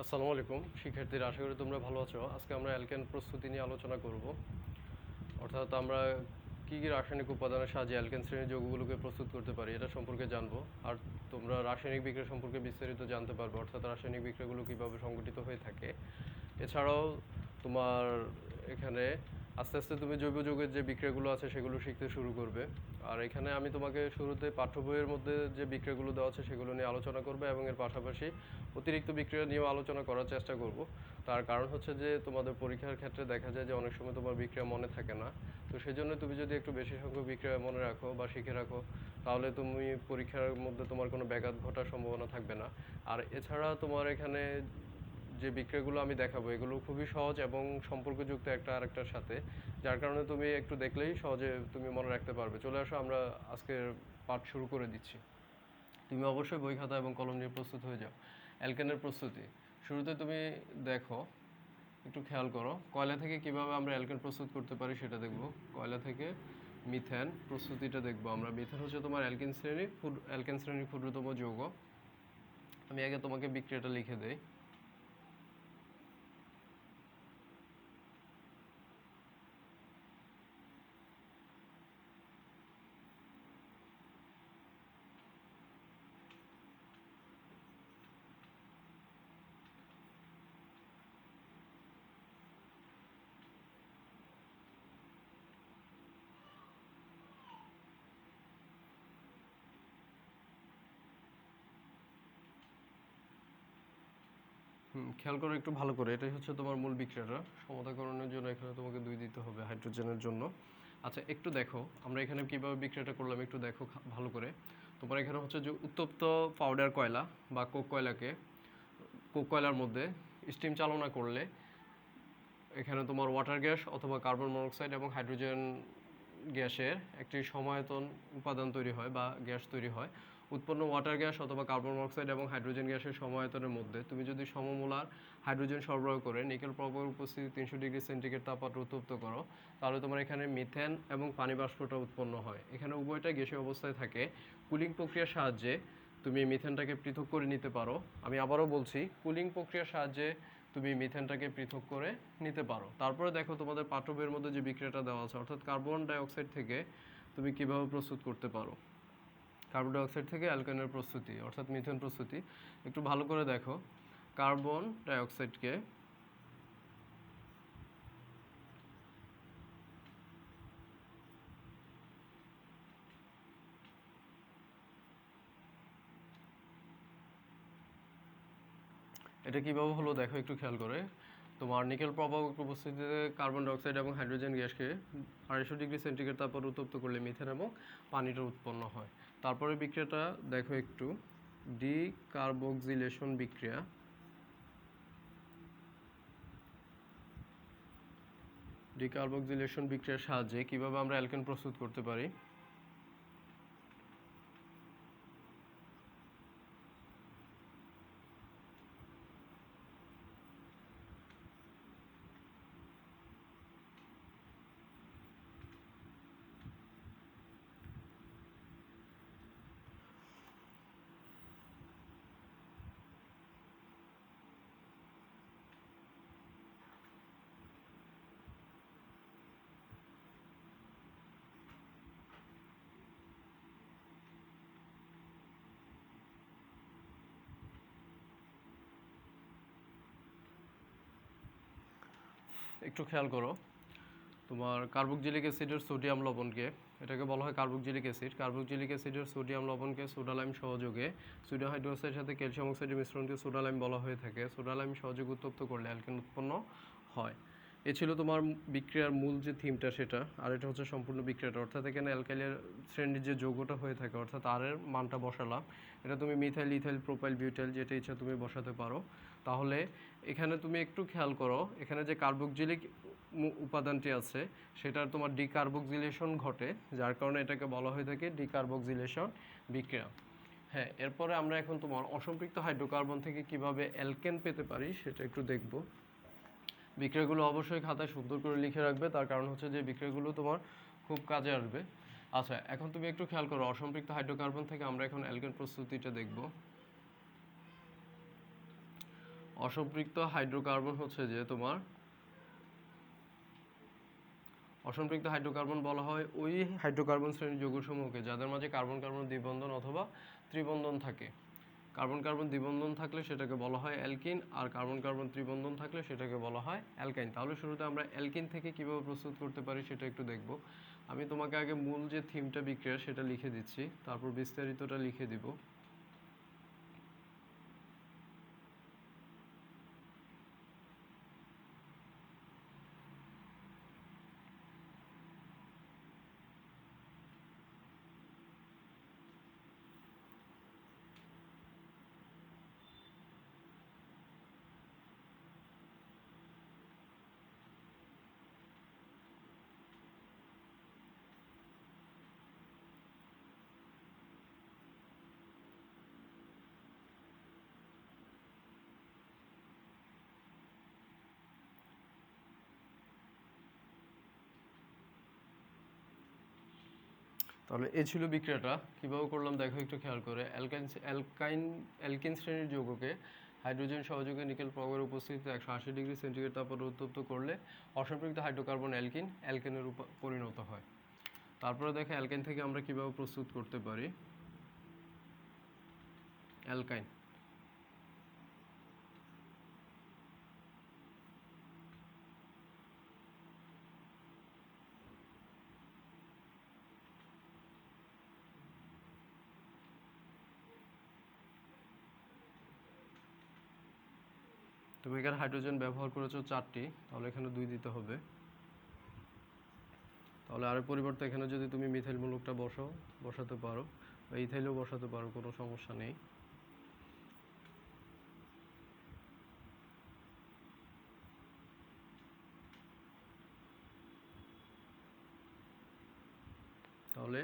আসসালামু আলাইকুম শিক্ষার্থীরা, আশা করি তোমরা ভালো আছো। আজকে আমরা অ্যালকেন প্রস্তুতি নিয়ে আলোচনা করব। অর্থাৎ আমরা কী কী রাসায়নিক উপাদানের সাহায্যে অ্যালকেন শ্রেণীর যৌগগুলোকে প্রস্তুত করতে পারি এটা সম্পর্কে জানবো। আর তোমরা রাসায়নিক বিক্রিয়া সম্পর্কে বিস্তারিত জানতে পারবে, অর্থাৎ রাসায়নিক বিক্রিয়াগুলো কীভাবে সংঘটিত হয়ে থাকে। এছাড়াও তোমার এখানে আস্তে আস্তে তুমি জৈব যৌগের যে বিক্রিয়াগুলো আছে সেগুলো শিখতে শুরু করবে। আর এখানে আমি তোমাকে শুরুতে পাঠ্য বইয়ের মধ্যে যে বিক্রিয়াগুলো দেওয়া আছে সেগুলো নিয়ে আলোচনা করবে এবং এর পাশাপাশি অতিরিক্ত বিক্রিয়া নিয়েও আলোচনা করার চেষ্টা করব। তার কারণ হচ্ছে যে তোমাদের পরীক্ষার ক্ষেত্রে দেখা যায় যে অনেক সময় তোমার বিক্রিয়া মনে থাকে না। তো সেই জন্য তুমি যদি একটু বেশি সংখ্যক বিক্রিয়া মনে রাখো বা শিখে রাখো, তাহলে তুমি পরীক্ষার মধ্যে তোমার কোনো ব্যাঘাত ঘটার সম্ভাবনা থাকবে না। আর এছাড়া তোমার এখানে যে বিক্রিয়াগুলো আমি দেখাবো এগুলো খুবই সহজ এবং সম্পর্কযুক্ত একটা আরেকটার সাথে, যার কারণে তুমি একটু দেখলেই সহজে তুমি মনে রাখতে পারবে। চলে আসো, আমরা আজকের পাঠ শুরু করে দিচ্ছি। তুমি অবশ্যই বই খাতা এবং কলম নিয়ে প্রস্তুত হয়ে যাও। অ্যালকেনের প্রস্তুতি শুরুতে তুমি দেখো, একটু খেয়াল করো, কয়লা থেকে কিভাবে আমরা অ্যালকেন প্রস্তুত করতে পারি সেটা দেখব। কয়লা থেকে মিথেন প্রস্তুতিটা দেখব আমরা। মিথেন হচ্ছে তোমার অ্যালকেন শ্রেণীর ক্ষুদ্রতম যৌগ। আমি আগে তোমাকে বিক্রিয়াটা লিখে দেই। খেয়াল করো একটু ভালো করে, এটাই হচ্ছে তোমার মূল বিক্রিয়াটা। সমতাকরণের জন্য এখানে তোমাকে 2 দিতে হবে হাইড্রোজেনের জন্য। আচ্ছা, একটু দেখো আমরা এখানে কিভাবে বিক্রিয়াটা করলাম, একটু দেখো ভালো করে। তোমার এখানে হচ্ছে যে উত্তপ্ত পাউডার কয়লা বা কোক কয়লার মধ্যে স্টিম চালনা করলে এখানে তোমার ওয়াটার গ্যাস অথবা কার্বন মনোক্সাইড এবং হাইড্রোজেন গ্যাসের একটি সমায়তন উপাদান তৈরি হয় বা গ্যাস তৈরি হয়। উৎপন্ন ওয়াটার গ্যাস অথবা কার্বন মনোক্সাইড এবং হাইড্রোজেন গ্যাসের সমায়তনের মধ্যে তুমি যদি সমমোলার হাইড্রোজেন সরবরাহ করে নিকেল প্রবাহের উপস্থিতি 300 ডিগ্রি সেন্টিগ্রেড তাপমাত্রা উত্তপ্ত করো, তাহলে তোমার এখানে মিথেন এবং পানি বাষ্পটা উৎপন্ন হয়। এখানে উভয়টা গ্যাসীয় অবস্থায় থাকে। কুলিং প্রক্রিয়ার সাহায্যে তুমি মিথেনটাকে পৃথক করে নিতে পারো। আমি আবারও বলছি, কুলিং প্রক্রিয়ার সাহায্যে তুমি মিথেনটাকে পৃথক করে নিতে পারো। তারপরে দেখো তোমাদের পাঠ্য বইয়ের মধ্যে যে বিক্রিয়াটা দেওয়া আছে, অর্থাৎ কার্বন ডাইঅক্সাইড থেকে তুমি কিভাবে প্রস্তুত করতে পারো। কার্বন ডাইঅক্সাইড থেকে অ্যালকেনের প্রস্তুতি অর্থাৎ মিথেন প্রস্তুতি একটু ভালো করে দেখো। কার্বন ডাইঅক্সাইডকে এটা কীভাবে হলো দেখো একটু খেয়াল করে। তোমার নিকেল প্রবাহ উপস্থিতিতে কার্বন ডাইঅক্সাইড এবং হাইড্রোজেন গ্যাসকে 250 ডিগ্রি সেন্টিগ্রেড তাপমাত্রা উত্তপ্ত করলে মিথেন এবং পানিটা উৎপন্ন হয়। তারপরে বিক্রিয়াটা দেখো একটু, ডিকার্বক্সিলেশন বিক্রিয়া। ডিকার্বক্সিলেশন বিক্রিয়ার সাহায্যে কিভাবে আমরা অ্যালকেন প্রস্তুত করতে পারি। একটু খেয়াল করো, তোমার কার্বক্সিলিক অ্যাসিডের সোডিয়াম লবণকে, এটাকে বলা হয় কার্বক্সিলিক অ্যাসিড। কার্বক্সিলিক অ্যাসিডের সোডিয়াম লবণকে সোডালাইম সহযোগে সোডিয়াম হাইড্রোক্সাইডের সাথে ক্যালসিয়াম অক্সাইডের মিশ্রণকে সোডালাইম বলা হয়ে থাকে। সোডালাইম সহযোগে উত্তপ্ত করলে অ্যালকেন উৎপন্ন হয়। এ ছিল তোমার বিক্রিয়ার মূল যে থিমটা সেটা। আর এটা হচ্ছে সম্পূর্ণ বিক্রিয়াটা, অর্থাৎ এখানে অ্যালকাইলের শ্রেণীর যে যৌগটা হয়ে থাকে, অর্থাৎ আর এর মানটা বসালাম। এটা তুমি মিথাইল, ইথাইল, প্রোপাইল, বিউটাইল যেটা ইচ্ছা তুমি বসাতে পারো। তাহলে এখানে তুমি একটু খেয়াল করো, এখানে যে কার্বক্সিলিক উপাদানটি আছে সেটার তোমার ডিকার্বক্সিলেশন ঘটে, যার কারণে এটাকে বলা হয়ে থাকে ডিকার্বক্সিলেশন বিক্রিয়া। হ্যাঁ, এরপরে আমরা এখন তোমার অসম্পৃক্ত হাইড্রোকার্বন থেকে কিভাবে অ্যালকেন পেতে পারি সেটা একটু দেখব। বিক্রিয়াগুলো অবশ্যই খাতায় সুন্দর করে লিখে রাখবে, তার কারণ হচ্ছে যে বিক্রিয়াগুলো তোমার খুব কাজে আসবে। আচ্ছা, এখন তুমি একটু খেয়াল করো, অসম্পৃক্ত হাইড্রোকার্বন থেকে আমরা এখন অ্যালকেন প্রস্তুতিটা দেখব। অসম্পৃক্ত হাইড্রোকার্বন হচ্ছে যে তোমার অসম্পৃক্ত হাইড্রোকার্বন বলা হয় ওই হাইড্রোকার্বন শ্রেণীর যৌগসমূহকে যাদের মাঝে কার্বন কার্বন দ্বিবন্ধন অথবা ত্রিবন্ধন থাকে। কার্বন কার্বন দ্বিবন্ধন থাকলে সেটাকে বলা হয় অ্যালকিন, আর কার্বন কার্বন ত্রিবন্ধন থাকলে সেটাকে বলা হয় অ্যালকাইন। তাহলে শুরুতে আমরা অ্যালকিন থেকে কিভাবে প্রস্তুত করতে পারি সেটা একটু দেখব। আমি তোমাকে আগে মূল যে থিমটা বিক্রিয়া সেটা লিখে দিচ্ছি, তারপর বিস্তারিতটা লিখে দিব। তাহলে এই ছিল বিক্রিয়াটা। কীভাবে করলাম দেখো একটু খেয়াল করে। অ্যালকিন শ্রেণীর যৌগকে হাইড্রোজেন সহযোগে নিকেল প্রবাহের উপস্থিতিতে 180 ডিগ্রি সেন্টিগ্রেড তাপমাত্রা উত্তপ্ত করলে অসম্পৃক্ত হাইড্রোকার্বন অ্যালকেনের পরিণত হয়। তারপরে দেখো অ্যালকাইন থেকে আমরা কিভাবে প্রস্তুত করতে পারি অ্যালকাইন। তুমি এখানে হাইড্রোজেন ব্যবহার করেছো 4টি, তাহলে এখানে 2 দিতে হবে। তাহলে আর পরিবর্তে এখানে যদি তুমি মিথাইল মূলকটা বসাতে পারো বা ইথাইলও বসাতে পারো, কোনো সমস্যা নেই। তাহলে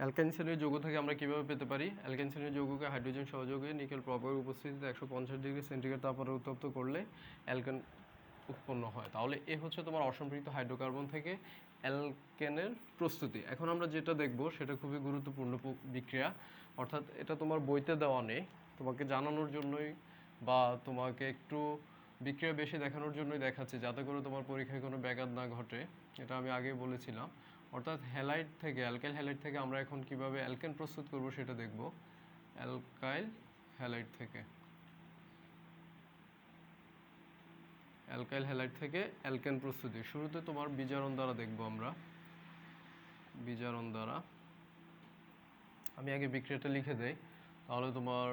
অ্যালকাইন শ্রেণীর যৌগ থেকে আমরা কিভাবে পেতে পারি? অ্যালকাইন শ্রেণীর যৌগকে হাইড্রোজেন সহযোগে নিকেল প্রবাহের উপস্থিতিতে 150 ডিগ্রি সেন্টিগ্রেড তাপমাত্রায় উত্তপ্ত করলে অ্যালকেন উৎপন্ন হয়। তাহলে এ হচ্ছে তোমার অসম্পৃক্ত হাইড্রোকার্বন থেকে অ্যালকেনের প্রস্তুতি। এখন আমরা যেটা দেখব সেটা খুবই গুরুত্বপূর্ণ বিক্রিয়া, অর্থাৎ এটা তোমার বইতে দেওয়া নেই, তোমাকে জানানোর জন্যই বা তোমাকে একটু বিক্রিয়া বেশি দেখানোর জন্যই দেখাচ্ছি, যাতে করে তোমার পরীক্ষায় কোনো ব্যাঘাত না ঘটে। এটা আমি আগেই বলেছিলাম। অর্থাৎ হ্যালাইড থেকে, অ্যালকাইল হ্যালাইড থেকে আমরা এখন কিভাবে অ্যালকেন প্রস্তুত করব সেটা দেখব। অ্যালকাইল হ্যালাইড থেকে অ্যালকেন প্রস্তুতি শুরুতে তোমার বিজারণ দ্বারা দেখব আমরা। বিজারণ দ্বারা আমি আগে বিক্রিয়াটা লিখে দেই, তাহলে তোমার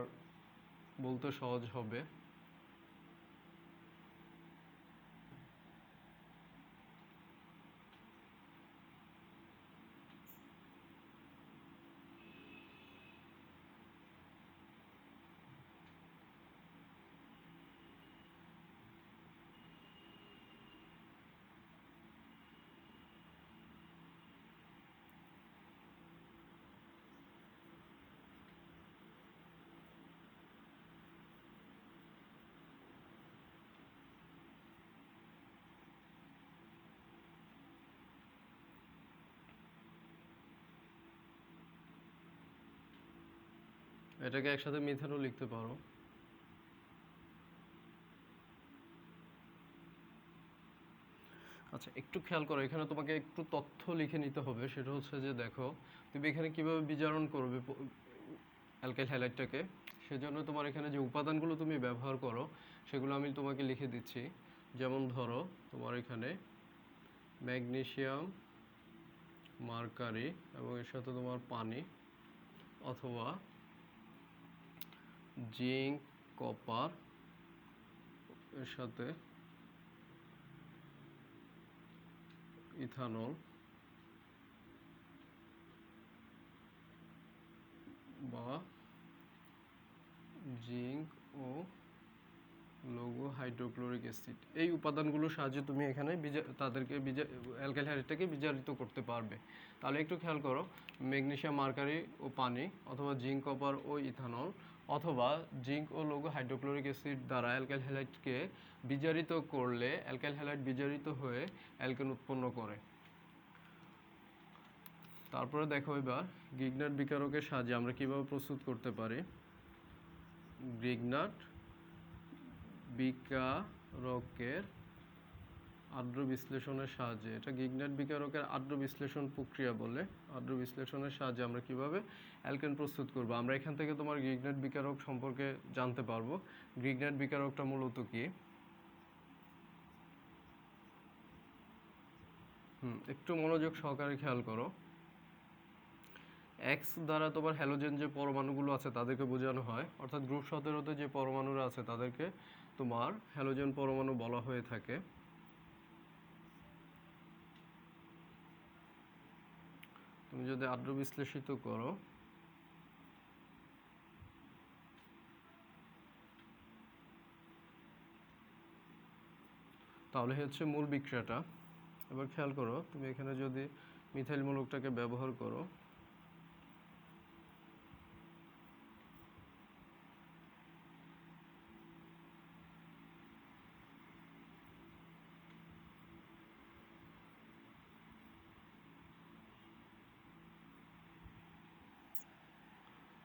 বলতে সহজ হবে। এটাকে একসাথে মিথেনও লিখতে পারো। আচ্ছা, একটু খেয়াল করো, এখানে তোমাকে একটু তথ্য লিখে নিতে হবে। সেটা হচ্ছে যে দেখো তুমি এখানে কিভাবে বিজারণ করবে অ্যালকাইল হ্যালাইডটাকে, সেজন্য তোমার এখানে যে উপাদানগুলো তুমি ব্যবহার করো সেগুলো আমি তোমাকে লিখে দিচ্ছি। যেমন ধরো তোমার এখানে ম্যাগনেসিয়াম, মার্কারি এবং এর সাথে তোমার পানি, অথবা জিঙ্ক, কপার, এর সাথে ইথানল বা জিঙ্ক ও লঘু হাইড্রোক্লোরিক অ্যাসিড, এই উপাদানগুলোর সাহায্যে তুমি এখানে তাদেরকে অ্যালকাইল হ্যালাইডটাকে বিজারিত করতে পারবে। তাহলে একটু খেয়াল করো, ম্যাগনেসিয়াম, মার্কারি ও পানি, অথবা জিঙ্ক, কপার ও ইথানল, অথবা জিঙ্ক ও লঘু হাইড্রোক্লোরিক অ্যাসিড দ্বারা অ্যালকাইল হ্যালাইডকে বিজারিত করলে অ্যালকাইল হ্যালাইড বিজারিত হয়ে অ্যালকেন উৎপন্ন করে। তারপরে দেখো এবার গ্রিগনাট বিকারকের সাহায্যে আমরা কিভাবে প্রস্তুত করতে পারি। গ্রিগনাট বিকারকের আদ্র বিশ্লেষণের সাহায্যে, এটা গিগনাট বিকারকের আদ্র বিশ্লেষণ প্রক্রিয়া বলে। আদ্র বিশ্লেষণের সাহায্যে আমরা কিভাবে অ্যালকেন প্রস্তুত করব, আমরা এখান থেকে তোমার গিগনাট বিকারক সম্পর্কে জানতে পারবো। গিগনাট বিকারকটা মূলত কি, একটু মনোযোগ সহকারে খেয়াল করো। এক্স দ্বারা তোমার হ্যালোজেন যে পরমাণুগুলো আছে তাদেরকে বোঝানো হয়, অর্থাৎ গ্রুপ 17-তে যে পরমাণুরা আছে তাদেরকে তোমার হ্যালোজেন পরমাণু বলা হয়ে থাকে। তুমি যদি আদ্র বিশ্লেষিত করো তাহলে হচ্ছে মূল বিক্রিয়াটা। এবার খেয়াল করো, তুমি এখানে যদি মিথাইল মূলকটাকে ব্যবহার করো,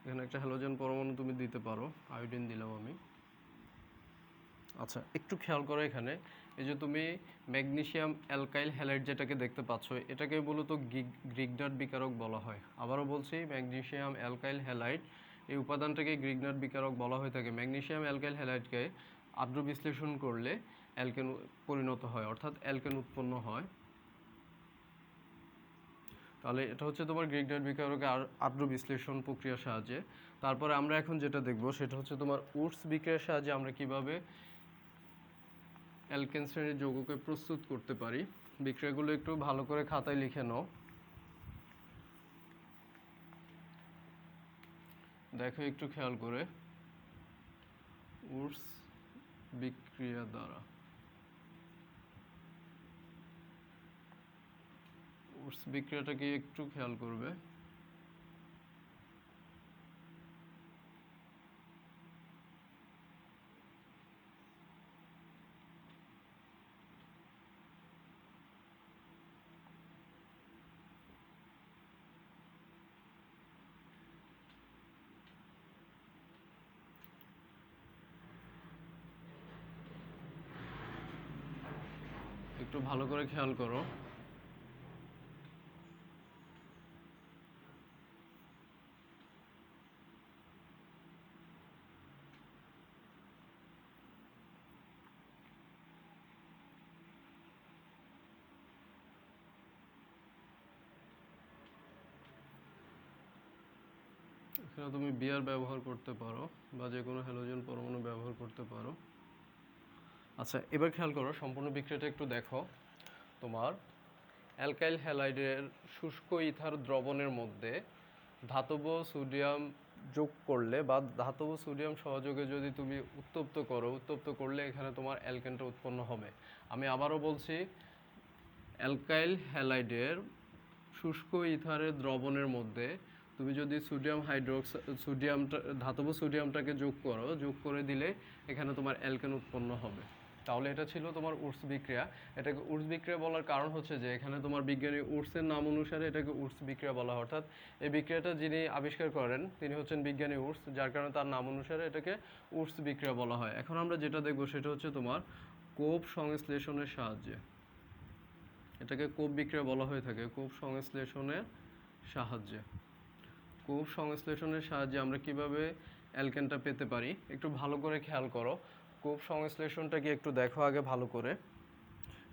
এখানে একটা হ্যালোজেন পরমাণু তুমি দিতে পারো, আয়োডিন দিলাম আমি। আচ্ছা, একটু খেয়াল করো এখানে, এই যে তুমি ম্যাগনেসিয়াম অ্যালকাইল হ্যালাইড যেটাকে দেখতে পাচ্ছ, এটাকে মূলত গ্রিগনাট বিকারক বলা হয়। আবারও বলছি, ম্যাগনেসিয়াম অ্যালকাইল হ্যালাইড এই উপাদানটাকে গ্রিগনাট বিকারক বলা হয়ে থাকে। ম্যাগনেসিয়াম অ্যালকাইল হ্যালাইডকে আদ্র বিশ্লেষণ করলে অ্যালকেন পরিণত হয়, অর্থাৎ অ্যালকেন উৎপন্ন হয়। তাহলে এটা হচ্ছে তোমার গ্রিগনাট বিকারকের আদ্র বিশ্লেষণ প্রক্রিয়ার সাহায্যে। তারপরে আমরা এখন যেটা দেখব সেটা হচ্ছে তোমার উডস বিক্রিয়ার সাহায্যে আমরা কিভাবে অ্যালকেন শ্রেণীর যৌগকে প্রস্তুত করতে পারি। বিক্রিয়াগুলো একটু ভালো করে খাতায় লিখে নাও। দেখো একটু খেয়াল করে, উডস বিক্রিয়া দ্বারা, উডস বিক্রিয়াটাকে একটু খেয়াল করবে। একটু ভালো করে খেয়াল করো। এখানে তুমি বিয়ার ব্যবহার করতে পারো বা যে কোনো হ্যালোজেন পরমাণু ব্যবহার করতে পারো। আচ্ছা, এবার খেয়াল করো, সম্পূর্ণ বিক্রিয়াটা একটু দেখো। তোমার অ্যালকাইল হ্যালাইডের শুষ্ক ইথার দ্রবণের মধ্যে ধাতব সোডিয়াম যোগ করলে বা ধাতব সোডিয়াম সহযোগে যদি তুমি উত্তপ্ত করলে এখানে তোমার অ্যালকেনটা উৎপন্ন হবে। আমি আবারও বলছি, অ্যালকাইল হ্যালাইডের শুষ্ক ইথারের দ্রবণের মধ্যে তুমি যদি ধাতব সোডিয়ামটাকে যোগ করে দিলে এখানে তোমার অ্যালকেন উৎপন্ন হবে। তাহলে এটা ছিল তোমার উডস বিক্রিয়া। এটাকে উডস বিক্রিয়া বলার কারণ হচ্ছে যে এখানে তোমার বিজ্ঞানী উডসের নাম অনুসারে এটাকে উডস বিক্রিয়া বলা হয়, অর্থাৎ এই বিক্রিয়াটা যিনি আবিষ্কার করেন তিনি হচ্ছেন বিজ্ঞানী উডস, যার কারণে তার নাম অনুসারে এটাকে উডস বিক্রিয়া বলা হয়। এখন আমরা যেটা দেখব সেটা হচ্ছে তোমার কোপ সংশ্লেষণের সাহায্যে, এটাকে কোপ বিক্রিয়া বলা হয়ে থাকে। কোপ সংশ্লেষণের সাহায্যে আমরা কিভাবে অ্যালকেনটা পেতে পারি একটু ভালো করে খেয়াল করো। কোপ সংশ্লেষণটাকে একটু দেখো আগে ভালো করে।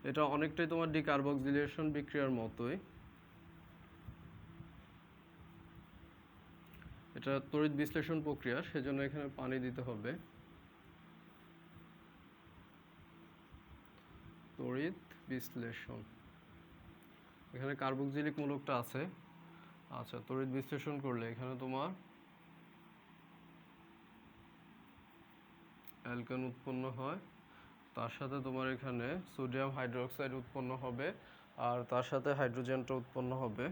এটা অনেকটাই তোমার ডিকার্বক্সিলেশন বিক্রিয়ার মতোই। এটা তড়িৎ বিশ্লেষণ প্রক্রিয়া, সেজন্য এখানে পানি দিতে হবে। তড়িৎ বিশ্লেষণ, এখানে কার্বক্সিলিক মূলকটা আছে। আচ্ছা, তড়িৎ বিশ্লেষণ করলে এখানে তোমার অ্যালকেন উৎপন্ন হয়, তার সাথে তোমার এখানে সোডিয়াম হাইড্রোক্সাইড উৎপন্ন হবে, আর তার সাথে হাইড্রোজেনটা উৎপন্ন হবে।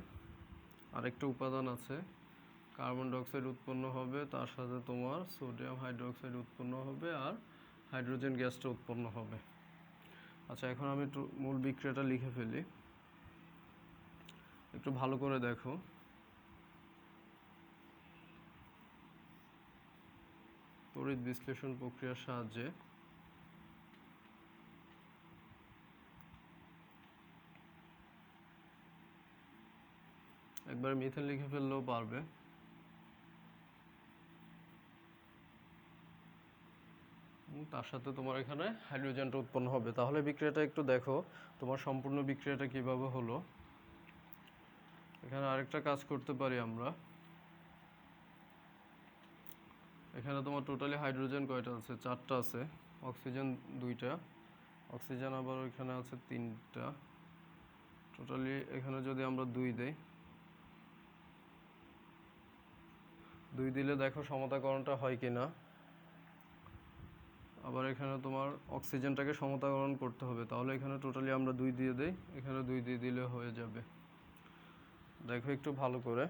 আরেকটা উপাদান আছে, কার্বন ডাইঅক্সাইড উৎপন্ন হবে, তার সাথে তোমার সোডিয়াম হাইড্রোক্সাইড উৎপন্ন হবে, আর হাইড্রোজেন গ্যাসটা উৎপন্ন হবে। আচ্ছা, এখন আমি একটু মূল বিক্রিয়াটা লিখে ফেলি, একটু ভালো করে দেখো। তড়িৎ বিশ্লেষণ প্রক্রিয়ার সাহায্যে একবার মিথেন লিখে ফেললেও পারবে। তার সাথে তোমার এখানে হাইড্রোজেনটা উৎপন্ন হবে। তাহলে বিক্রিয়াটা একটু দেখো তোমার সম্পূর্ণ বিক্রিয়াটা কিভাবে হলো। এখানে আরেকটা কাজ করতে পারি আমরা। এখানে তোমার টোটালি হাইড্রোজেন কয়টা আছে? 4টা আছে। অক্সিজেন 2টা, অক্সিজেন আবার ওইখানে আছে 3টা। টোটালি এখানে যদি আমরা 2 দেই, 2 দিলে দেখো সমতাকরণটা হয় কিনা। আবার এখানে তোমার অক্সিজেনটাকে সমতাকরণ করতে হবে, তাহলে এখানে টোটালি আমরা 2 দিয়ে দেই, এখানে 2 দিয়ে দিলে হয়ে যাবে। দেখো একটু ভালো করে।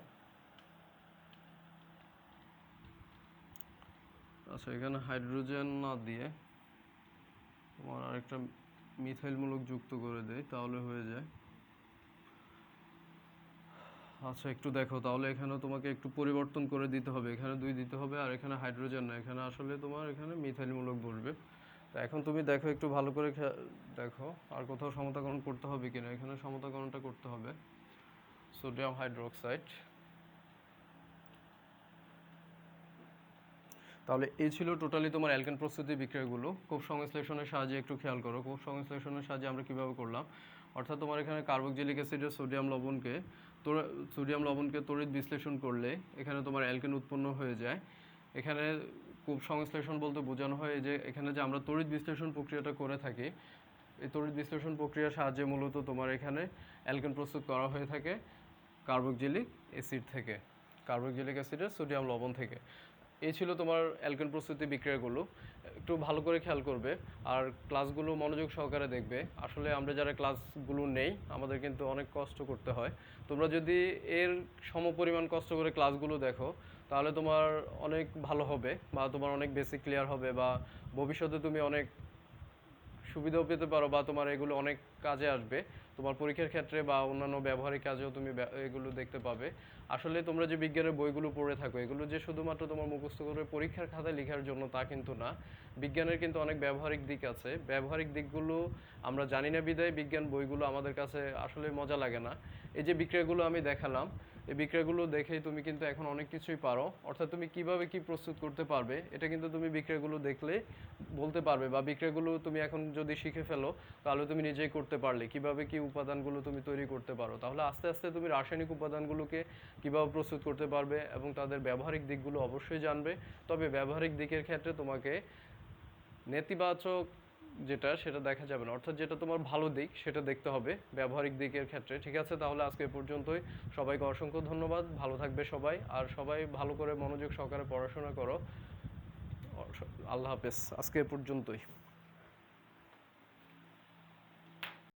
আচ্ছা, এখানে হাইড্রোজেন না দিয়ে তোমার আরেকটা মিথাইলমূলক যুক্ত করে দেই, তাহলে হয়ে যায়। আচ্ছা, একটু দেখো তাহলে এখানে তোমাকে একটু পরিবর্তন করে দিতে হবে। এখানে 2 দিতে হবে আর এখানে হাইড্রোজেন না, এখানে আসলে তোমার এখানে মিথাইলমূলক বসবে। তো এখন তুমি দেখো একটু ভালো করে দেখো আর কোথাও সমতাকরণ করতে হবে কিনা। এখানে সমতাকরণটা করতে হবে, সোডিয়াম হাইড্রোক্সাইড। তাহলে এই ছিল টোটালি তোমার অ্যালকেন প্রস্তুতি বিক্রিয়াগুলো। কোপ সংশ্লেষণের সাহায্যে একটু খেয়াল করো। কোপ সংশ্লেষণের সাহায্যে আমরা কীভাবে করলাম, অর্থাৎ তোমার এখানে কার্বক্সিলিক অ্যাসিডের সোডিয়াম লবণকে তড়িৎ বিশ্লেষণ করলে এখানে তোমার অ্যালকেন উৎপন্ন হয়ে যায়। এখানে কোপ সংশ্লেষণ বলতে বোঝানো হয় যে এখানে যে আমরা তড়িৎ বিশ্লেষণ প্রক্রিয়াটা করে থাকি, এই তড়িৎ বিশ্লেষণ প্রক্রিয়ার সাহায্যে মূলত তোমার এখানে অ্যালকেন প্রস্তুত করা হয়ে থাকে কার্বক্সিলিক অ্যাসিডের সোডিয়াম লবণ থেকে। এই ছিল তোমার অ্যালকেন প্রস্তুতি বিক্রিয়াগুলো। একটু ভালো করে খেয়াল করবে আর ক্লাসগুলো মনোযোগ সহকারে দেখবে। আসলে আমরা যারা ক্লাসগুলো নেই আমাদের কিন্তু অনেক কষ্ট করতে হয়। তোমরা যদি এর সমপরিমাণ কষ্ট করে ক্লাসগুলো দেখো তাহলে তোমার অনেক ভালো হবে বা তোমার অনেক বেসিক ক্লিয়ার হবে, বা ভবিষ্যতে তুমি অনেক সুবিধাও পেতে পারো, বা তোমার এগুলো অনেক কাজে আসবে তোমার পরীক্ষার ক্ষেত্রে বা অন্যান্য ব্যবহারিক কাজেও তুমি এগুলো দেখতে পাবে। আসলে তোমরা যে বিজ্ঞানের বইগুলো পড়ে থাকো এগুলো যে শুধুমাত্র তোমার মুখস্থ করে পরীক্ষার খাতায় লেখার জন্য তা কিন্তু না। বিজ্ঞানের কিন্তু অনেক ব্যবহারিক দিক আছে। ব্যবহারিক দিকগুলো আমরা জানি না বিধায় বিজ্ঞান বইগুলো আমাদের কাছে আসলে মজা লাগে না। এই যে বিক্রিয়াগুলো আমি দেখালাম, এই বিক্রিয়াগুলো দেখেই তুমি কিন্তু এখন অনেক কিছুই পারো। অর্থাৎ তুমি কিভাবে কি প্রস্তুত করতে পারবে এটা কিন্তু তুমি বিক্রিয়াগুলো দেখলে বলতে পারবে, বা বিক্রিয়াগুলো তুমি এখন যদি শিখে ফেলো তাহলে তুমি নিজেই করতে পারলে কিভাবে কি উপাদানগুলো তুমি তৈরি করতে পারো। তাহলে আস্তে আস্তে তুমি রাসায়নিক উপাদানগুলোকে কিভাবে প্রস্তুত করতে পারবে এবং তাদের ব্যবহারিক দিকগুলো অবশ্যই জানবে। তবে ব্যবহারিক দিকের ক্ষেত্রে তোমাকে নেতিবাচক সেটা দেখা যাবে না, অর্থাৎ যেটা তোমার ভালো দিক সেটা দেখতে হবে ব্যবহারিক দিকের ক্ষেত্রে। ঠিক আছে, তাহলে আজকে এ পর্যন্তই। সবাইকে অসংখ্য ধন্যবাদ। ভালো থাকবে সবাই, আর সবাই ভালো করে মনোযোগ সহকারে পড়াশোনা করো। আল্লাহ হাফেজ। আজকে এ পর্যন্তই।